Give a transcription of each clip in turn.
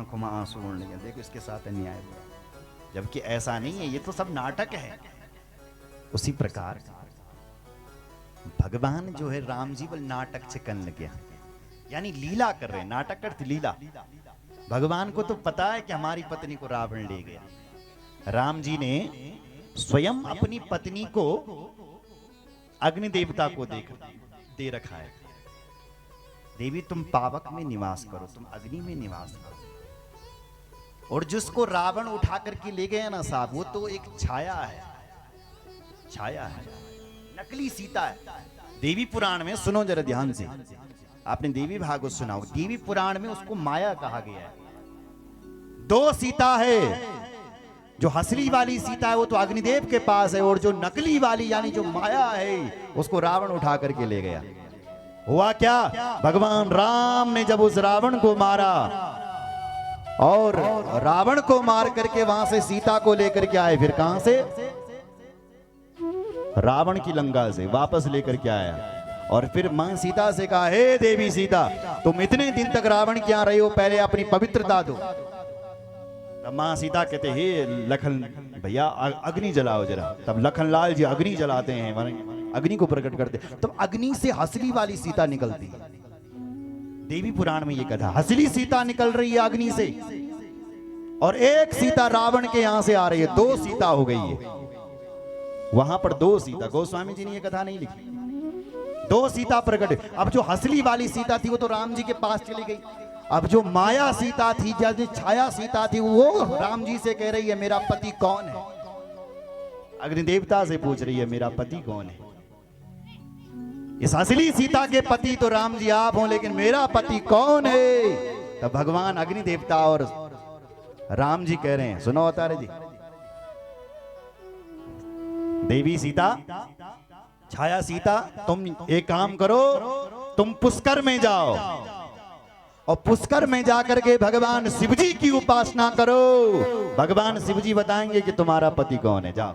आंखों में आंसू उड़ने लगे, देखो इसके साथ अन्याय हुआ, जबकि ऐसा नहीं है, ये तो सब नाटक है। उसी प्रकार भगवान जो है राम जी बल नाटक से करने लगे, यानी लीला कर रहे हैं। नाटक अर्थ लीला। भगवान को तो पता है कि हमारी पत्नी को रावण ले गया। राम जी ने स्वयं अपनी पत्नी को अग्नि देवता को दे रखा है, देवी तुम पावक में निवास करो, तुम अग्नि में निवास करो। और जिसको रावण उठा करके ले गया ना साहब, वो तो एक छाया है, छाया है, नकली सीता है। देवी पुराण में सुनो जरा ध्यान से, आपने देवी भागवत सुना हो, देवी पुराण में उसको माया कहा गया है। दो सीता है, जो हसली वाली सीता है वो तो अग्निदेव के पास है, और जो नकली वाली यानी जो माया है उसको रावण उठा करके ले गया। हुआ क्या, भगवान राम ने जब उस रावण को मारा और रावण को मार करके वहां से सीता को लेकर के आए, फिर कहां से, रावण की लंका से वापस लेकर के आया। और फिर मां सीता से कहा, हे देवी सीता, तुम इतने दिन तक रावण के यहां रही हो, पहले अपनी पवित्रता दो। तब मां सीता कहते, हे लखन भैया अग्नि जलाओ जरा। तब लखन लाल जी अग्नि जलाते हैं, अग्नि को प्रकट करते। तब अग्नि से हसली वाली सीता निकलती। देवी पुराण में ये कथा, हसली सीता निकल रही है अग्नि से, और एक सीता रावण के यहां से आ रही है, दो सीता हो गई है। वहां पर दो सीता, गोस्वामी जी ने ये कथा नहीं लिखी, दो सीता प्रकट। अब जो हसली वाली सीता थी वो तो राम जी के पास चली गई। अब जो माया सीता थी, जो छाया सीता थी, वो राम जी से कह रही है मेरा पति कौन है। अग्निदेवता से पूछ रही है मेरा पति कौन है। इस असली सीता के पति तो राम जी आप हो, लेकिन मेरा पति कौन है। तब भगवान अग्निदेवता और राम जी कह रहे हैं, सुनो अवतारे जी, देवी सीता, छाया सीता, तुम एक काम करो, तुम पुष्कर में जाओ और पुष्कर में जाकर के भगवान शिवजी की उपासना करो। भगवान शिवजी बताएंगे कि तुम्हारा पति कौन है। जाओ।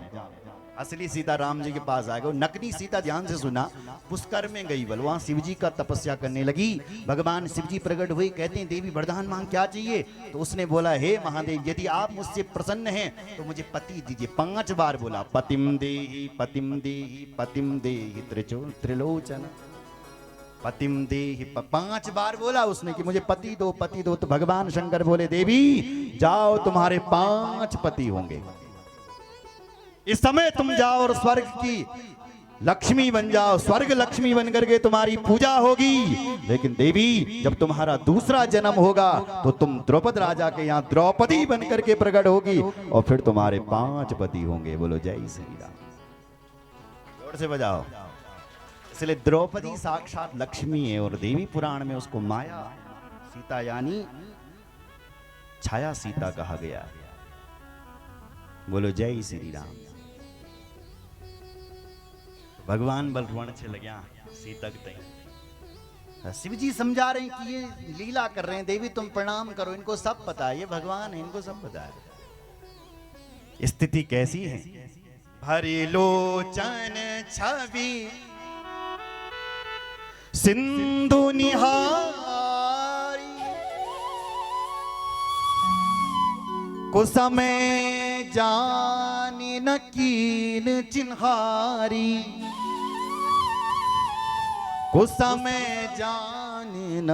असली सीता राम जी के पास आ गई, नकली सीता ध्यान से सुना, पुष्कर में गई, बल वहां शिवजी का तपस्या करने लगी। भगवान शिवजी प्रकट हुए, कहते हैं देवी वरदान मांग, क्या चाहिए। तो उसने बोला, हे महादेव, यदि आप मुझसे प्रसन्न हैं तो मुझे पति दीजिए। 5 बार बोला, पतिम देहि पतिम देहि पतिम देहि त्रिलोचन, पतिम देहि। 5 बार बोला उसने कि मुझे पति दो, पति दो। तो भगवान शंकर बोले, देवी जाओ, तुम्हारे 5 पति होंगे। इस समय तुम जाओ और स्वर्ग की लक्ष्मी बन जाओ, स्वर्ग लक्ष्मी बन करके तुम्हारी पूजा होगी। लेकिन देवी, जब तुम्हारा दूसरा जन्म होगा तो तुम द्रौपद राजा के यहाँ द्रौपदी बन करके प्रकट होगी, और फिर तुम्हारे 5 पति होंगे। बोलो जय श्री राम, जोर से बजाओ। इसलिए द्रौपदी साक्षात लक्ष्मी है, और देवी पुराण में उसको माया सीता यानी छाया सीता कहा गया। बोलो जय श्री राम। भगवान बलराम से लग्या सीतक तय। शिव जी समझा रहे हैं कि ये लीला कर रहे हैं, देवी तुम प्रणाम करो, इनको सब पता है, ये भगवान है, इनको सब पता है। स्थिति कैसी है, भरी लोचन छवि सिंधु निहारी, कुसमे जानी न कीन चिन्हारी, कुसमे जानी न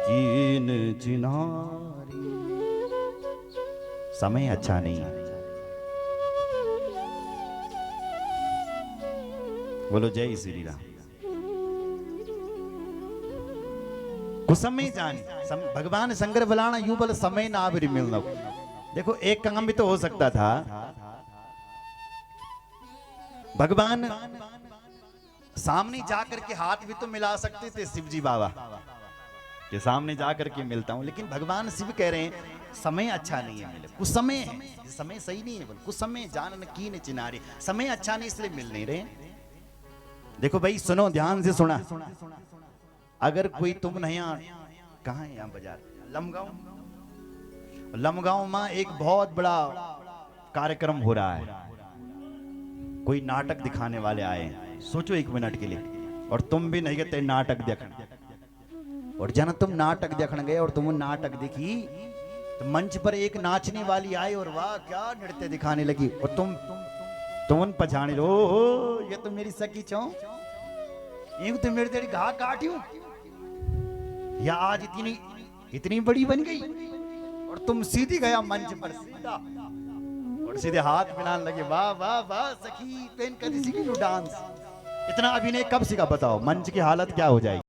कीन चिन्हारी। समय अच्छा नहीं है। बोलो जय श्री राम। कुसमे जानी, भगवान शंकर बलाना यू बल समय ना भी मिलना। देखो एक काम भी तो हो सकता था, भगवान सामने जाकर के हाथ भी तो मिला सकते थे शिवजी बाबा के सामने जाकर के मिलता हूं, लेकिन भगवान शिव कह रहे हैं समय अच्छा नहीं है, मिले कुछ समय है, समय सही नहीं है, बोल कुछ समय जान की न चिनारे, समय अच्छा नहीं इसलिए मिल नहीं रहे। देखो भाई सुनो, ध्यान से सुना, अगर कोई तुम नहीं, कहाँ है यहाँ बाजार, लमगांव, लमगांव में एक बहुत बड़ा कार्यक्रम हो रहा है, कोई नाटक दिखाने वाले आए हैं, सोचो 1 मिनट के लिए, और तुम भी नहीं कहते नाटक देखना, और जन तुम नाटक देखने गए और तुम नाटक देखी तो मंच पर एक नाचने वाली आई और वाह क्या नृत्य दिखाने लगी और तुम उन पछाने लो ये तो मेरी सखी चौ ये तो मेरी तेरी घा काटियो या आज इतनी बड़ी बन गई और तुम सीधी गया मंच पर सीधा और सीधे हाथ मिलाने लगे वाह वाह वाह सखी पेन कर सीखी डांस। इतना अभिनय कब सीखा बताओ, मंच की हालत क्या हो जाएगी।